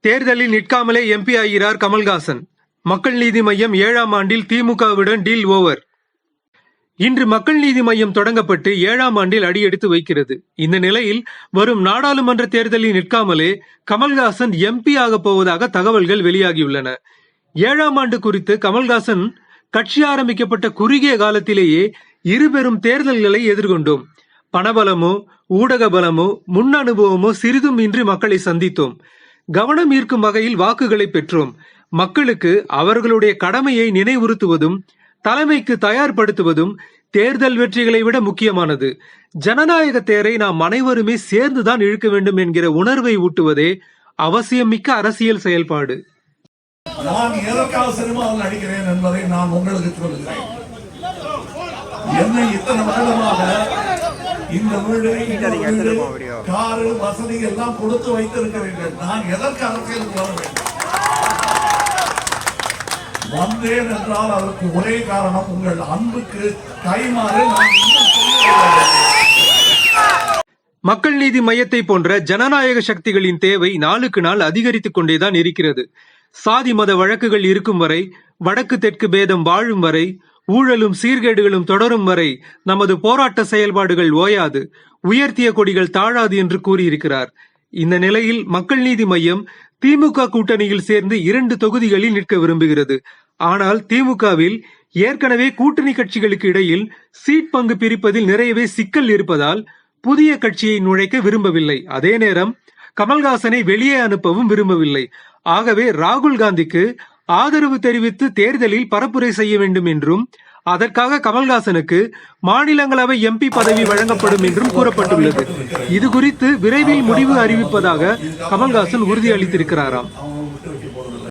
தேர்தலில் நிற்காமலே எம்பி ஆகிறார் கமல்ஹாசன். மக்கள் நீதி மய்யம் 7ஆம் ஆண்டில் திமுகவுடன் டீல் ஓவர். இன்று மக்கள் நீதி மய்யம் தொடங்கப்பட்டு 7ஆம் ஆண்டில் அடியெடுத்து வைக்கிறது. இந்த நிலையில் வரும் நாடாளுமன்ற தேர்தலில் நிற்காமலே கமல்ஹாசன் எம்பி ஆக போவதாக தகவல்கள் வெளியாகியுள்ளன. 7ஆம் ஆண்டு குறித்து கமல்ஹாசன் கட்சி ஆரம்பிக்கப்பட்ட குறுகிய காலத்திலேயே இருபெரும் தேர்தல்களை எதிர்கொண்டோம். பணபலமோ ஊடக பலமோ முன் அனுபவமோ சிறிதும் இன்றி மக்களை சந்தித்தோம். கவனம் ஈர்க்கும் வகையில் வாக்குகளை பெற்றோம். மக்களுக்கு அவர்களுடைய கடமையை நினைவுறுத்துவதும் தலைமைக்கு தயார்படுத்துவதும் தேர்தல் வெற்றிகளை விட முக்கியமானது. ஜனநாயக தேரை நாம் அனைவருமே சேர்ந்துதான் இழுக்க வேண்டும் என்கிற உணர்வை ஊட்டுவதே அவசியமிக்க அரசியல் செயல்பாடு. நான் எதற்காக சினிமாவில் நடிக்கிறேன் என்பதை நான் உங்களுக்கு சொல்லுகிறேன். என்னை இத்தனை வருடமாக இந்த வீடு காரு வசதி எல்லாம் கொடுத்து வைத்திருக்கிறீர்கள். நான் எதற்கு அரசியலுக்கு வர வேண்டும்? வந்தேன் என்றால் அதற்கு ஒரே காரணம் உங்கள் அன்புக்கு கைமாறு. மக்கள் நீதி மையத்தை போன்ற ஜனநாயக சக்திகளின் தேவை நாளுக்கு நாள் அதிகரித்துக் கொண்டேதான் இருக்கிறது. சாதி மத வழக்குகள் இருக்கும் வரை, வடக்கு தெற்கு பேதம் வாழும் வரை, ஊழலும் சீர்கேடுகளும் தொடரும் வரை நமது போராட்ட செயல்பாடுகள் ஓயாது, உயர்த்திய கொடிகள் தாழாது என்று கூறியிருக்கிறார். இந்த நிலையில் மக்கள் நீதி மய்யம் திமுக கூட்டணியில் சேர்ந்து 2 தொகுதிகளில் நிற்க விரும்புகிறது. ஆனால் திமுகவில் ஏற்கனவே கூட்டணி கட்சிகளுக்கு இடையில் சீட் பங்கு பிரிப்பதில் நிறையவே சிக்கல் இருப்பதால் புதிய கட்சியை நுழைக்க விரும்பவில்லை. அதே நேரம் கமல்ஹாசனை வெளியே அனுப்பவும் விரும்பவில்லை. ஆகவே ராகுல் காந்திக்கு ஆதரவு தெரிவித்து தேர்தலில் பரப்புரை செய்ய வேண்டும் என்றும் அதற்காக கமல்ஹாசனுக்கு மாநிலங்களவை எம்பி பதவி வழங்கப்படும் என்றும் கூறப்பட்டுள்ளது. இது குறித்து விரைவில் முடிவு அறிவிப்பதாக கமல்ஹாசன் உறுதியளித்திருக்கிறாராம்.